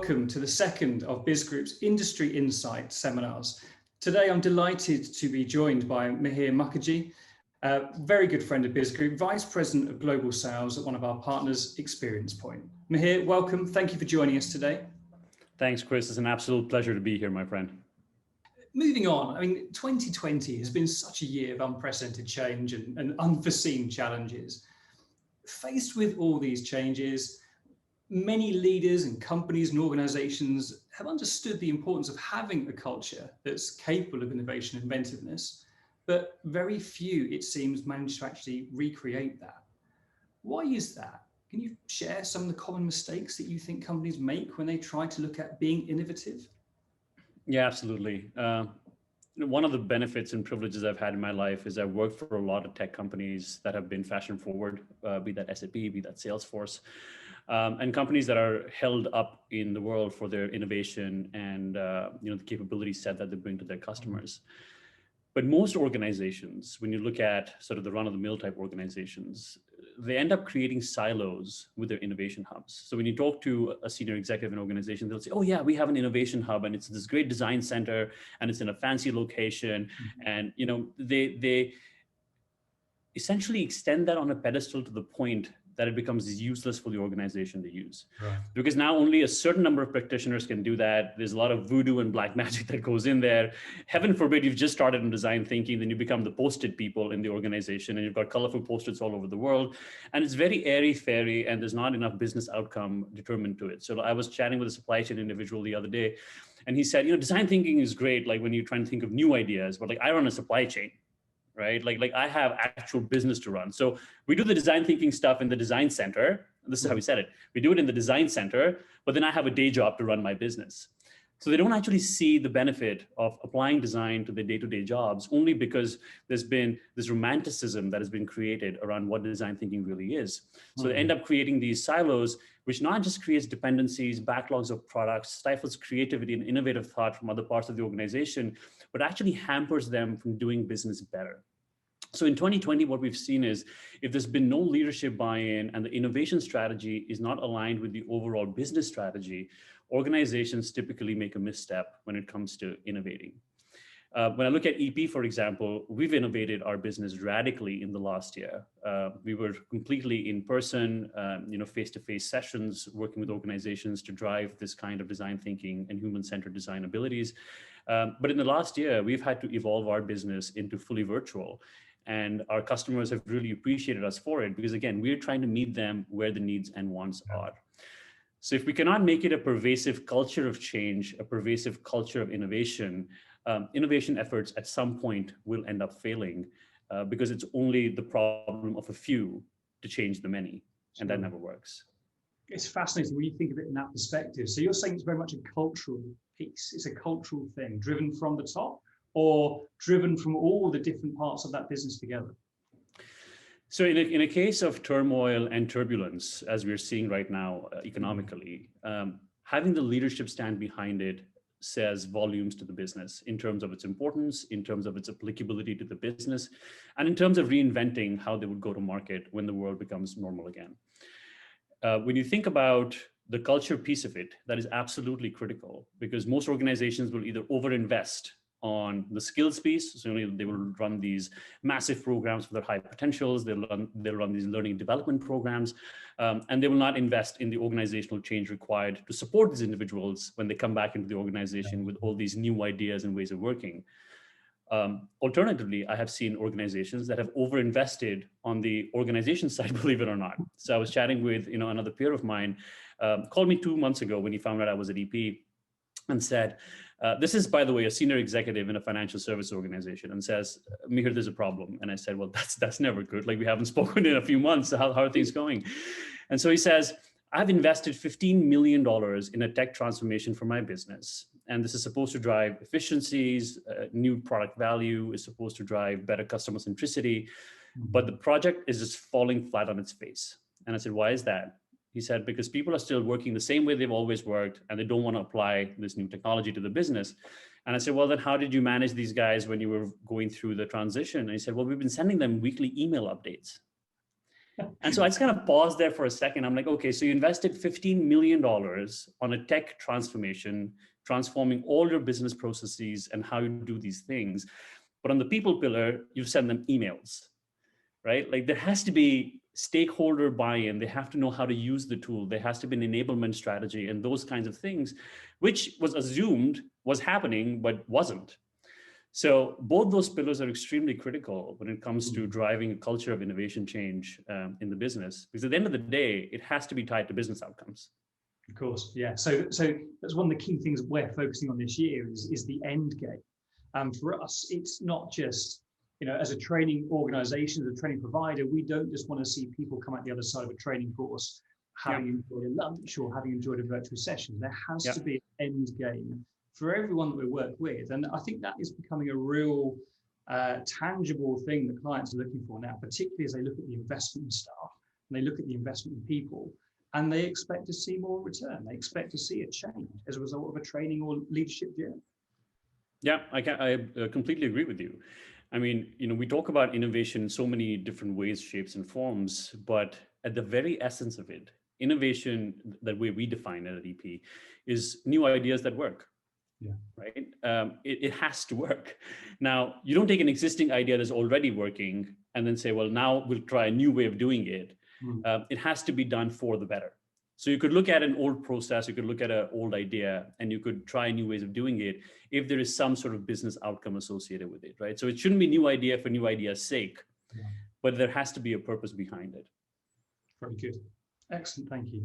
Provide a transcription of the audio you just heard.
welcome to the second of Biz Group's Industry Insight seminars. Today, I'm delighted to be joined by Mihir Mukherjee, a very good friend of Biz Group, Vice President of Global Sales at one of our partners, ExperiencePoint. Mihir, welcome. Thank you for joining us today. Thanks, Chris. It's an absolute pleasure to be here, my friend. Moving on, 2020 has been such a year of unprecedented change and unforeseen challenges. Faced with all these changes, many leaders and companies and organizations have understood the importance of having a culture that's capable of innovation and inventiveness, but very few, it seems, manage to actually recreate that. Why is that? Can you share some of the common mistakes that you think companies make when they try to look at being innovative? Yeah, absolutely. One of the benefits and privileges I've had in my life is I've worked for a lot of tech companies that have been fashion forward, be that SAP, be that Salesforce. And companies that are held up in the world for their innovation and the capability set that they bring to their customers. But most organizations, when you look at sort of the run-of-the-mill type organizations, they end up creating silos with their innovation hubs. So when you talk to a senior executive in an organization, they'll say, "Oh yeah, we have an innovation hub, and it's this great design center, and it's in a fancy location." And they essentially extend that on a pedestal to the point that it becomes useless for the organization to use. Right. Because now only a certain number of practitioners can do that. There's a lot of voodoo and black magic that goes in there. Heaven forbid you've just started in design thinking, then you become the post-it people in the organization, and you've got colorful post-its all over the world. And it's very airy-fairy, and there's not enough business outcome determined to it. So I was chatting with a supply chain individual the other day, and he said, design thinking is great, like when you're trying to think of new ideas, but like I run a supply chain. Right? Like I have actual business to run. So we do the design thinking stuff in the design center. This is how we said it. We do it in the design center, but then I have a day job to run my business. So they don't actually see the benefit of applying design to their day-to-day jobs only because there's been this romanticism that has been created around what design thinking really is. So they end up creating these silos, which not just creates dependencies, backlogs of products, stifles creativity and innovative thought from other parts of the organization, but actually hampers them from doing business better. So in 2020, what we've seen is if there's been no leadership buy-in and the innovation strategy is not aligned with the overall business strategy, organizations typically make a misstep when it comes to innovating. When I look at EP, for example, we've innovated our business radically in the last year. We were completely in person, face-to-face sessions, working with organizations to drive this kind of design thinking and human-centered design abilities. But in the last year, we've had to evolve our business into fully virtual. And our customers have really appreciated us for it because, again, we're trying to meet them where the needs and wants are. So if we cannot make it a pervasive culture of change, a pervasive culture of innovation, innovation efforts at some point will end up failing because it's only the problem of a few to change the many, and that never works. It's fascinating when you think of it in that perspective. So you're saying it's very much a cultural piece. It's a cultural thing driven from the top, or driven from all the different parts of that business together? So in a case of turmoil and turbulence, as we're seeing right now economically, having the leadership stand behind it says volumes to the business in terms of its importance, in terms of its applicability to the business, and in terms of reinventing how they would go to market when the world becomes normal again. When you think about the culture piece of it, that is absolutely critical because most organizations will either overinvest on the skills piece. So they will run these massive programs for their high potentials. They'll run these learning and development programs, and they will not invest in the organizational change required to support these individuals when they come back into the organization with all these new ideas and ways of working. Alternatively, I have seen organizations that have overinvested on the organization side, believe it or not. So I was chatting with another peer of mine, called me 2 months ago when he found out I was at EP, and said, this is, by the way, a senior executive in a financial service organization, and says, "Mihir, there's a problem." And I said, "Well, that's never good. Like, we haven't spoken in a few months. So how are things going?" And so he says, "I've invested $15 million in a tech transformation for my business. And this is supposed to drive efficiencies, new product value, is supposed to drive better customer centricity. But the project is just falling flat on its face." And I said, "Why is that?" He said, "Because people are still working the same way they've always worked, and they don't want to apply this new technology to the business." And I said, "Well, then how did you manage these guys when you were going through the transition?" And he said, "Well, we've been sending them weekly email updates." And so I just kind of paused there for a second. I'm like, okay, so you invested $15 million on a tech transformation, transforming all your business processes and how you do these things. But on the people pillar, you send them emails, right? Like there has to be stakeholder buy-in. They have to know how to use the tool. There has to be an enablement strategy and those kinds of things, which was assumed was happening, but wasn't. So both those pillars are extremely critical when it comes to driving a culture of innovation change in the business, because at the end of the day, it has to be tied to business outcomes. Of course, yeah. So that's one of the key things we're focusing on this year is the end game. For us, it's not just, as a training organization, as a training provider, we don't just want to see people come out the other side of a training course having enjoyed a lunch or having enjoyed a virtual session. There has to be an end game for everyone that we work with. And I think that is becoming a real tangible thing that clients are looking for now, particularly as they look at the investment in staff and they look at the investment in people, and they expect to see more return. They expect to see a change as a result of a training or leadership journey. Yeah, I completely agree with you. I mean, we talk about innovation in so many different ways, shapes, and forms, but at the very essence of it, innovation, that way we define it at EP, is new ideas that work. Yeah. Right? It has to work. Now, you don't take an existing idea that's already working and then say, well, now we'll try a new way of doing it. It has to be done for the better. So you could look at an old process, you could look at an old idea, and you could try new ways of doing it if there is some sort of business outcome associated with it, right? So it shouldn't be new idea for new idea's sake, but there has to be a purpose behind it. Very good. Excellent, thank you.